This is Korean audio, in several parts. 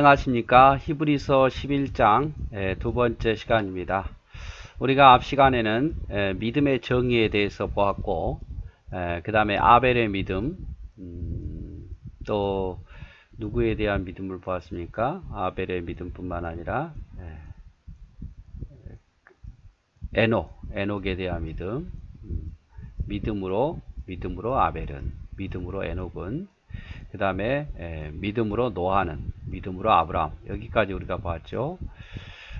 안녕하십니까. 히브리서 11장 두 번째 시간입니다. 우리가 앞 시간에는 믿음의 정의에 대해서 보았고, 그 다음에 아벨의 믿음, 또 누구에 대한 믿음을 보았습니까? 아벨의 믿음뿐만 아니라 에녹에 대한 믿음, 믿음으로 아벨은, 믿음으로 에녹은, 그 다음에 믿음으로 노아는, 믿음으로 아브라함, 여기까지 우리가 봤죠.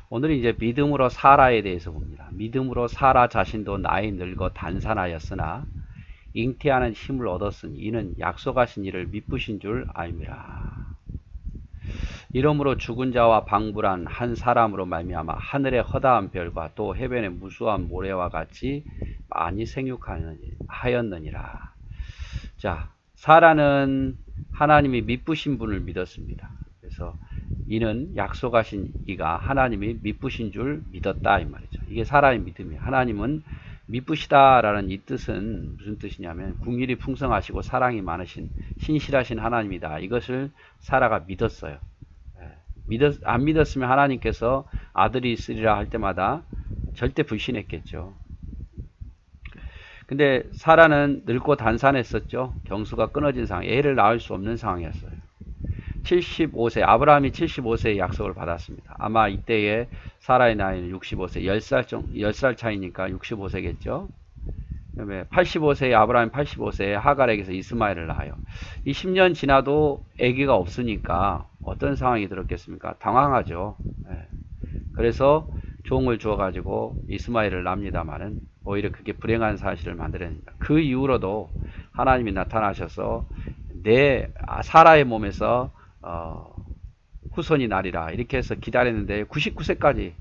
오늘은 이제 믿음으로 사라에 대해서 봅니다. 믿음으로 사라 자신도 나이 늙어 단산하였으나 잉태하는 힘을 얻었으니 이는 약속하신 이를 미쁘신 줄 알미라. 이러므로 죽은 자와 방불한 한 사람으로 말미암아 하늘의 허다한 별과 또 해변의 무수한 모래와 같이 많이 생육하였느니라. 자, 사라는 하나님이 미쁘신 분을 믿었습니다. 그래서 이는 약속하신 이가 하나님이 미쁘신 줄 믿었다 이 말이죠. 이게 사라의 믿음이에요. 하나님은 미쁘시다라는 이 뜻은 무슨 뜻이냐면 궁일이 풍성하시고 사랑이 많으신 신실하신 하나님이다. 이것을 사라가 믿었어요. 안 믿었으면 하나님께서 아들이 있으리라 할 때마다 절대 불신했겠죠. 근데 사라는 늙고 단산했었죠. 경수가 끊어진 상황, 애를 낳을 수 없는 상황이었어요. 75세, 아브라함이 75세의 약속을 받았습니다. 아마 이때에 사라의 나이는 65세, 10살 차이니까 65세겠죠. 그다음에 85세의 아브라함이 85세에 하갈에게서 이스마엘을 낳아요. 이 10년 지나도 아기가 없으니까 어떤 상황이 들었겠습니까? 당황하죠. 그래서 종을 주어가지고 이스마엘을 낳습니다마는 오히려 그게 불행한 사실을 만들어냅니다. 그 이후로도 하나님이 나타나셔서 내 사라의 몸에서 후손이 나리라 이렇게 해서 기다렸는데 99세까지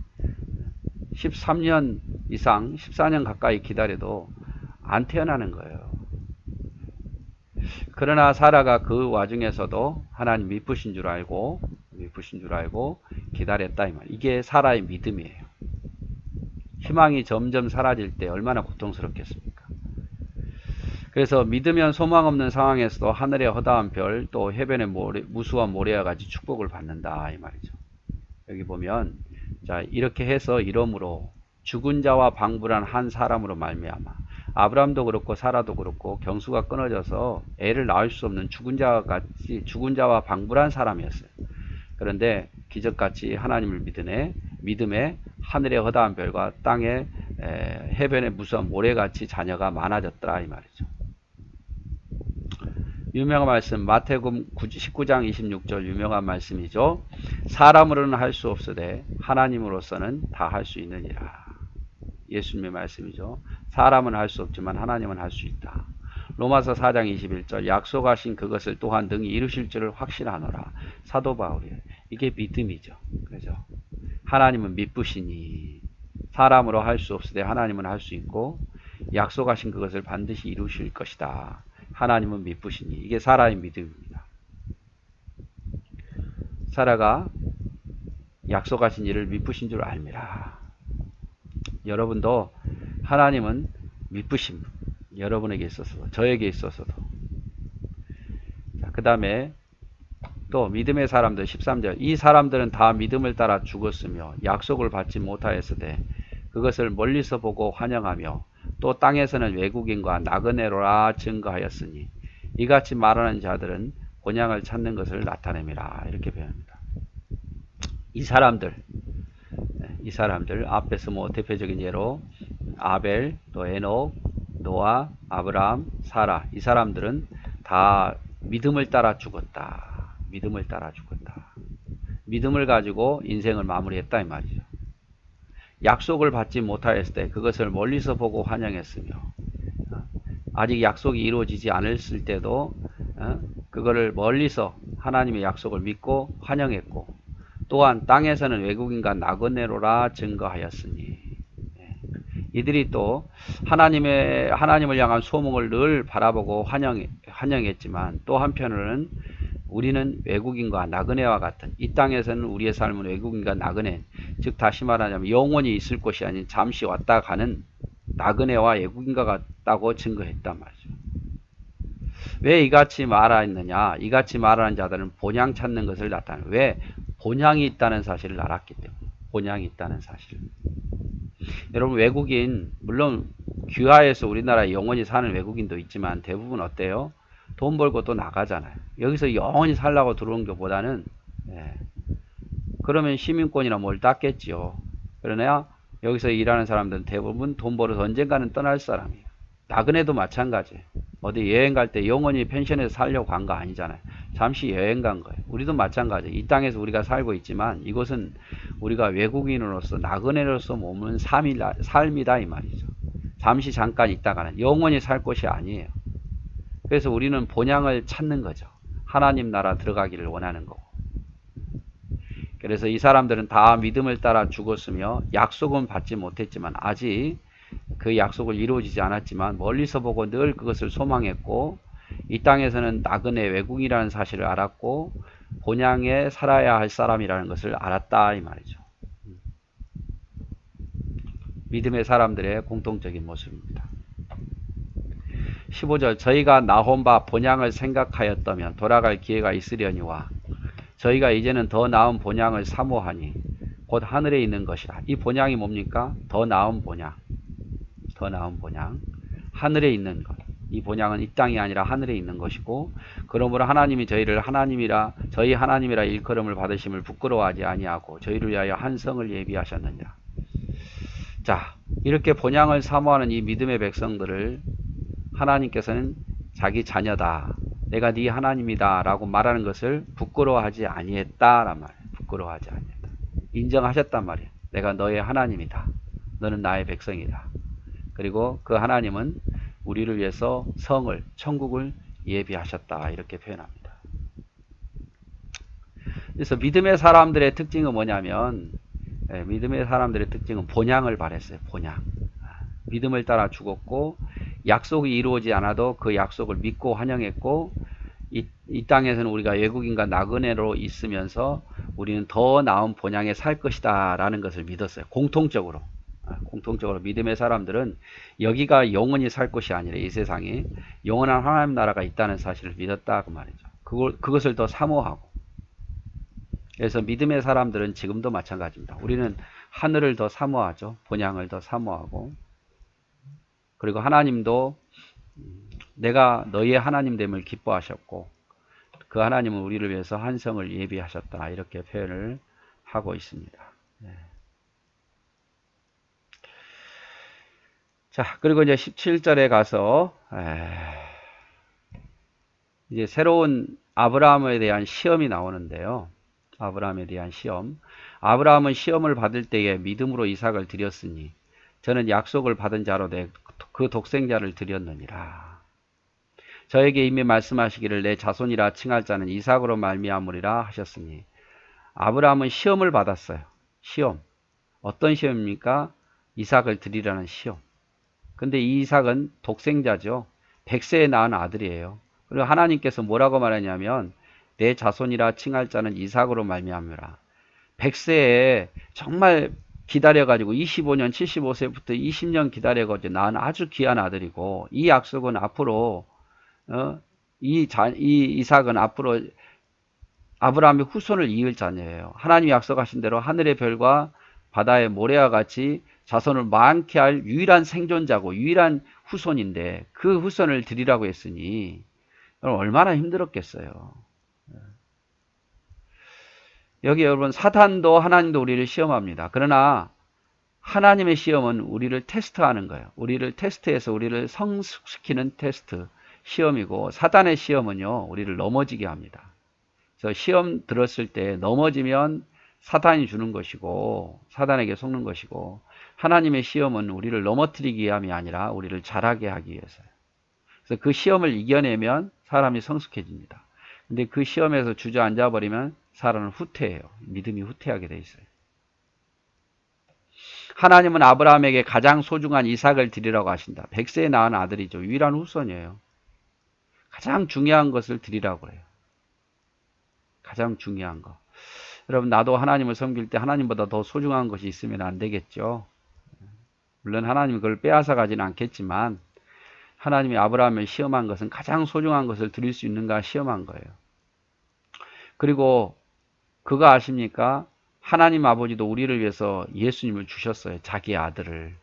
13년 이상 14년 가까이 기다려도 안 태어나는 거예요. 그러나 사라가 그 와중에서도 하나님 미쁘신 줄 알고 기다렸다 이 말. 이게 사라의 믿음이에요. 희망이 점점 사라질 때 얼마나 고통스럽겠습니까? 그래서 믿으면 소망 없는 상황에서도 하늘의 허다한 별, 또 해변의 무수한 모래와 같이 축복을 받는다 이 말이죠. 여기 보면 자 이렇게 해서 이러므로 죽은 자와 방불한 한 사람으로 말미암아 아브라함도 그렇고 사라도 그렇고 경수가 끊어져서 애를 낳을 수 없는 죽은 자와 방불한 사람이었어요. 그런데 기적같이 하나님을 믿음에 하늘의 허다한 별과 땅의 해변의 무수한 모래같이 자녀가 많아졌더라 이 말이죠. 유명한 말씀 마태복음 19장 26절 유명한 말씀이죠. 사람으로는 할 수 없으되 하나님으로서는 다 할 수 있느니라. 예수님의 말씀이죠. 사람은 할 수 없지만 하나님은 할 수 있다. 로마서 4장 21절 약속하신 그것을 또한 능히 이루실 줄을 확신하노라. 사도 바울이에요. 이게 믿음이죠. 그죠? 하나님은 미쁘시니 사람으로 할 수 없으되 하나님은 할 수 있고 약속하신 그것을 반드시 이루실 것이다. 하나님은 미쁘시니 이게 사라의 믿음입니다. 사라가 약속하신 일을 미쁘신 줄 알미라. 여러분도 하나님은 미쁘신 분, 여러분에게 있어서도 저에게 있어서도. 그 다음에 또 믿음의 사람들 13절 이 사람들은 다 믿음을 따라 죽었으며 약속을 받지 못하였으되 그것을 멀리서 보고 환영하며 또 땅에서는 외국인과 나그네로라 증거하였으니 이같이 말하는 자들은 본향을 찾는 것을 나타냅니다. 이렇게 표현합니다. 이 사람들 앞에서 뭐 대표적인 예로 아벨, 또 에녹, 노아, 아브라함, 사라 이 사람들은 다 믿음을 따라 죽었다. 믿음을 가지고 인생을 마무리했다 이 말이죠. 약속을 받지 못하였을 때 그것을 멀리서 보고 환영했으며 아직 약속이 이루어지지 않았을 때도 그거를 멀리서 하나님의 약속을 믿고 환영했고 또한 땅에서는 외국인과 나그네로라 증거하였으니 이들이 또 하나님을 향한 소망을 늘 바라보고 환영했지만 또 한편으로는 우리는 외국인과 나그네와 같은 이 땅에서는 우리의 삶은 외국인과 나그네 즉 다시 말하자면 영원히 있을 곳이 아닌 잠시 왔다 가는 나그네와 외국인과 같다고 증거했단 말이죠. 왜 이같이 말하였느냐? 이같이 말하는 자들은 본향 찾는 것을 나타내요. 왜? 본향이 있다는 사실을 알았기 때문에. 본향이 있다는 사실. 여러분 외국인 물론 귀화해서 우리나라에 영원히 사는 외국인도 있지만 대부분 어때요? 돈 벌고 또 나가잖아요. 여기서 영원히 살라고 들어온 것보다는 그러면 시민권이나 뭘 땄겠지요. 그러나 여기서 일하는 사람들은 대부분 돈 벌어서 언젠가는 떠날 사람이에요. 나그네도 마찬가지예요. 어디 여행 갈 때 영원히 펜션에서 살려고 간 거 아니잖아요. 잠시 여행 간 거예요. 우리도 마찬가지예요. 이 땅에서 우리가 살고 있지만 이것은 우리가 외국인으로서 나그네로서 머무는 삶이다 이 말이죠. 잠시 잠깐 있다가는 영원히 살 곳이 아니에요. 그래서 우리는 본향을 찾는 거죠. 하나님 나라 들어가기를 원하는 거고. 그래서 이 사람들은 다 믿음을 따라 죽었으며 약속은 받지 못했지만 아직 그 약속을 이루어지지 않았지만 멀리서 보고 늘 그것을 소망했고 이 땅에서는 나그네 외국이라는 사실을 알았고 본향에 살아야 할 사람이라는 것을 알았다 이 말이죠. 믿음의 사람들의 공통적인 모습입니다. 15절 저희가 나온 바 본향을 생각하였다면 돌아갈 기회가 있으려니와 저희가 이제는 더 나은 본향을 사모하니 곧 하늘에 있는 것이라. 이 본향이 뭡니까? 더 나은 본향. 더 나은 본향. 하늘에 있는 것. 이 본향은 이 땅이 아니라 하늘에 있는 것이고 그러므로 하나님이 저희를 저희 하나님이라 일컬음을 받으심을 부끄러워하지 아니하고 저희를 위하여 한 성을 예비하셨느니라. 자, 이렇게 본향을 사모하는 이 믿음의 백성들을 하나님께서는 자기 자녀다. 내가 네 하나님이다 라고 말하는 것을 부끄러워하지 아니했다란 말이에요. 부끄러워하지 아니했다. 인정하셨단 말이에요. 내가 너의 하나님이다. 너는 나의 백성이다. 그리고 그 하나님은 우리를 위해서 성을, 천국을 예비하셨다. 이렇게 표현합니다. 그래서 믿음의 사람들의 특징은 뭐냐면 믿음의 사람들의 특징은 본향을 바랬어요. 본향. 믿음을 따라 죽었고 약속이 이루어지지 않아도 그 약속을 믿고 환영했고 이 땅에서는 우리가 외국인과 나그네로 있으면서 우리는 더 나은 본향에 살 것이다 라는 것을 믿었어요. 공통적으로 믿음의 사람들은 여기가 영원히 살 곳이 아니라 이 세상에 영원한 하나님 나라가 있다는 사실을 믿었다 그 말이죠. 그것을 더 사모하고 그래서 믿음의 사람들은 지금도 마찬가지입니다. 우리는 하늘을 더 사모하죠. 본향을 더 사모하고 그리고 하나님도 내가 너희의 하나님 됨을 기뻐하셨고 그 하나님은 우리를 위해서 한 성을 예비하셨다 이렇게 표현을 하고 있습니다. 자, 그리고 이제 17절에 가서 이제 새로운 아브라함에 대한 시험이 나오는데요. 아브라함에 대한 시험. 아브라함은 시험을 받을 때에 믿음으로 이삭을 드렸으니 저는 약속을 받은 자로 그 독생자를 드렸느니라. 저에게 이미 말씀하시기를 내 자손이라 칭할 자는 이삭으로 말미암으리라 하셨으니 아브라함은 시험을 받았어요. 시험. 어떤 시험입니까? 이삭을 드리라는 시험. 근데 이 이삭은 독생자죠. 100세에 낳은 아들이에요. 그리고 하나님께서 뭐라고 말하냐면 내 자손이라 칭할 자는 이삭으로 말미암으라. 100세에 정말 기다려가지고 25년 75세부터 20년 기다려가지고 낳은 아주 귀한 아들이고 이 약속은 앞으로 이 이삭은 앞으로 아브라함의 후손을 이을 자녀예요. 하나님이 약속하신 대로 하늘의 별과 바다의 모래와 같이 자손을 많게 할 유일한 생존자고 유일한 후손인데 그 후손을 드리라고 했으니 얼마나 힘들었겠어요. 여기 여러분 사탄도 하나님도 우리를 시험합니다. 그러나 하나님의 시험은 우리를 테스트하는 거예요. 우리를 테스트해서 우리를 성숙시키는 테스트, 시험이고 사탄의 시험은요 우리를 넘어지게 합니다. 그래서 시험 들었을 때 넘어지면 사탄이 주는 것이고 사탄에게 속는 것이고 하나님의 시험은 우리를 넘어뜨리기 위함이 아니라 우리를 자라게 하기 위해서요. 그래서 그 시험을 이겨내면 사람이 성숙해집니다. 근데 그 시험에서 주저앉아 버리면 사람은 후퇴해요. 믿음이 후퇴하게 돼 있어요. 하나님은 아브라함에게 가장 소중한 이삭을 드리라고 하신다. 100세에 낳은 아들이죠. 유일한 후손이에요. 가장 중요한 것을 드리라고 그래요. 가장 중요한 거. 여러분 나도 하나님을 섬길 때 하나님보다 더 소중한 것이 있으면 안 되겠죠. 물론 하나님이 그걸 빼앗아 가지는 않겠지만 하나님이 아브라함을 시험한 것은 가장 소중한 것을 드릴 수 있는가 시험한 거예요. 그리고 그거 아십니까? 하나님 아버지도 우리를 위해서 예수님을 주셨어요. 자기 아들을.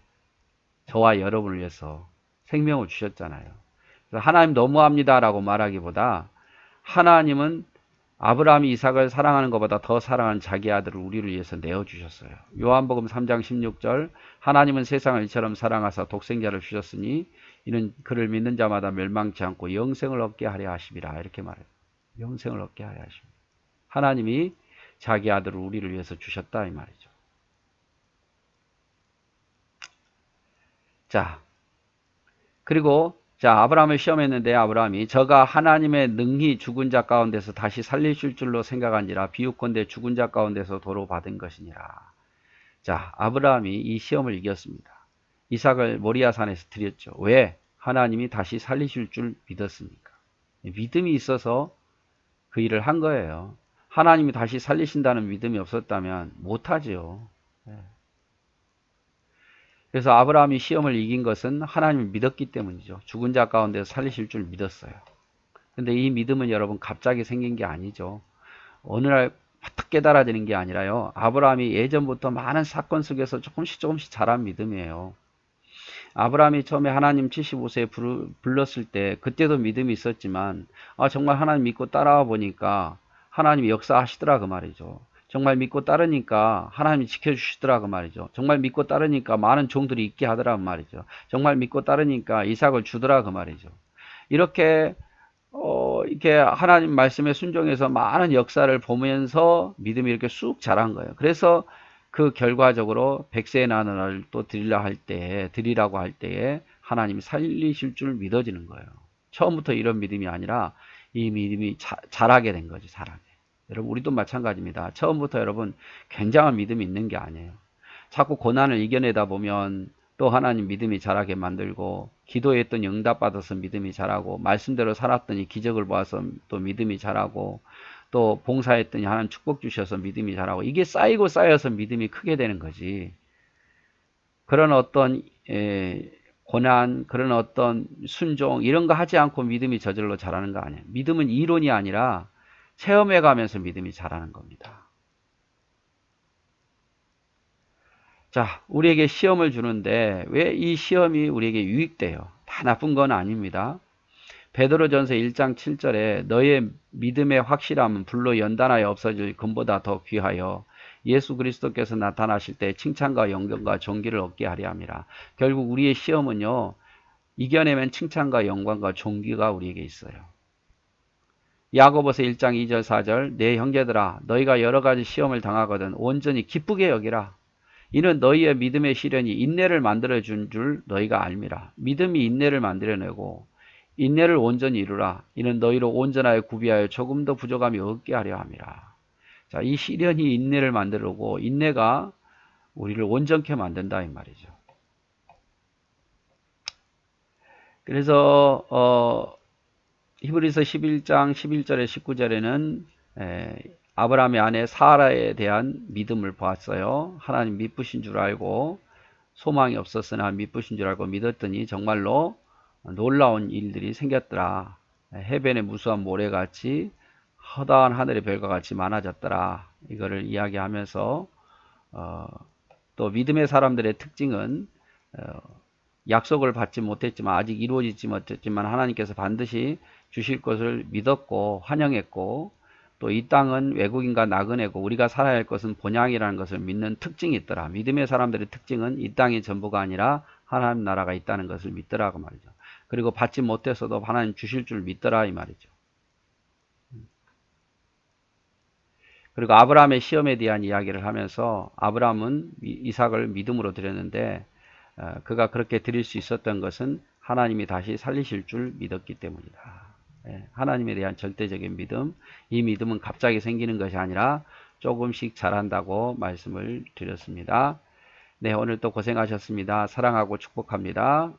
저와 여러분을 위해서 생명을 주셨잖아요. 그래서 하나님 너무합니다라고 말하기보다 하나님은 아브라함이 이삭을 사랑하는 것보다 더 사랑하는 자기 아들을 우리를 위해서 내어주셨어요. 요한복음 3장 16절 하나님은 세상을 이처럼 사랑하사 독생자를 주셨으니 이는 그를 믿는 자마다 멸망치 않고 영생을 얻게 하려 하심이라 이렇게 말해요. 영생을 얻게 하려 하십니다. 하나님이 자기 아들을 우리를 위해서 주셨다 이 말이죠. 자, 그리고 자 아브라함을 시험했는데 아브라함이 저가 하나님의 능히 죽은 자 가운데서 다시 살리실 줄로 생각한지라 비유컨대 죽은 자 가운데서 도로 받은 것이니라. 자 아브라함이 이 시험을 이겼습니다. 이삭을 모리아산에서 드렸죠. 왜? 하나님이 다시 살리실 줄 믿었으니까. 믿음이 있어서 그 일을 한 거예요. 하나님이 다시 살리신다는 믿음이 없었다면 못하지요. 그래서 아브라함이 시험을 이긴 것은 하나님을 믿었기 때문이죠. 죽은 자 가운데서 살리실 줄 믿었어요. 근데 이 믿음은 여러분 갑자기 생긴 게 아니죠. 어느 날 팍 깨달아지는 게 아니라요. 아브라함이 예전부터 많은 사건 속에서 조금씩 자란 믿음이에요. 아브라함이 처음에 하나님 75세에 불렀을 때 그때도 믿음이 있었지만 정말 하나님 믿고 따라와 보니까 하나님이 역사하시더라 그 말이죠. 정말 믿고 따르니까 하나님이 지켜주시더라 그 말이죠. 정말 믿고 따르니까 많은 종들이 있게 하더라 그 말이죠. 정말 믿고 따르니까 이삭을 주더라 그 말이죠. 이렇게 이렇게 하나님 말씀에 순종해서 많은 역사를 보면서 믿음이 이렇게 쑥 자란 거예요. 그래서 그 결과적으로 100세의 나누나를 또 드리라고 할 때에 하나님이 살리실 줄 믿어지는 거예요. 처음부터 이런 믿음이 아니라 이 믿음이 자라게 된 거죠. 자라게. 여러분 우리도 마찬가지입니다. 처음부터 여러분 굉장한 믿음이 있는 게 아니에요. 자꾸 고난을 이겨내다 보면 또 하나님 믿음이 자라게 만들고 기도했던 응답받아서 믿음이 자라고 말씀대로 살았더니 기적을 보아서 또 믿음이 자라고 또 봉사했더니 하나님 축복 주셔서 믿음이 자라고 이게 쌓이고 쌓여서 믿음이 크게 되는 거지. 그런 어떤 고난, 그런 어떤 순종 이런 거 하지 않고 믿음이 저절로 자라는 거 아니에요. 믿음은 이론이 아니라 체험해 가면서 믿음이 자라는 겁니다. 자, 우리에게 시험을 주는데 왜 이 시험이 우리에게 유익돼요? 다 나쁜 건 아닙니다. 베드로전서 1장 7절에 너의 믿음의 확실함은 불로 연단하여 없어질 금보다 더 귀하여 예수 그리스도께서 나타나실 때 칭찬과 영광과 존귀를 얻게 하려 함이라. 결국 우리의 시험은요. 이겨내면 칭찬과 영광과 존귀가 우리에게 있어요. 야고보서 1장 2절 4절 내 형제들아 너희가 여러 가지 시험을 당하거든 온전히 기쁘게 여기라. 이는 너희의 믿음의 시련이 인내를 만들어준 줄 너희가 알미라. 믿음이 인내를 만들어내고 인내를 온전히 이루라. 이는 너희로 온전하여 구비하여 조금 더 부족함이 없게 하려 함이라. 자, 이 시련이 인내를 만들고 인내가 우리를 온전케 만든다 이 말이죠. 그래서 히브리서 11장 11절에 19절에는 아브라함의 아내 사라에 대한 믿음을 보았어요. 하나님 믿으신 줄 알고 소망이 없었으나 믿으신 줄 알고 믿었더니 정말로 놀라운 일들이 생겼더라. 해변의 무수한 모래같이 허다한 하늘의 별과 같이 많아졌더라. 이거를 이야기하면서 또 믿음의 사람들의 특징은 약속을 받지 못했지만 아직 이루어지지 못했지만 하나님께서 반드시 주실 것을 믿었고 환영했고 또 이 땅은 외국인과 나그네고 우리가 살아야 할 것은 본향이라는 것을 믿는 특징이 있더라. 믿음의 사람들의 특징은 이 땅이 전부가 아니라 하나님 나라가 있다는 것을 믿더라고 말이죠. 그리고 받지 못했어도 하나님 주실 줄 믿더라 이 말이죠. 그리고 아브라함의 시험에 대한 이야기를 하면서 아브라함은 이삭을 믿음으로 드렸는데 그가 그렇게 드릴 수 있었던 것은 하나님이 다시 살리실 줄 믿었기 때문이다. 하나님에 대한 절대적인 믿음, 이 믿음은 갑자기 생기는 것이 아니라 조금씩 자란다고 말씀을 드렸습니다. 네, 오늘 또 고생하셨습니다. 사랑하고 축복합니다.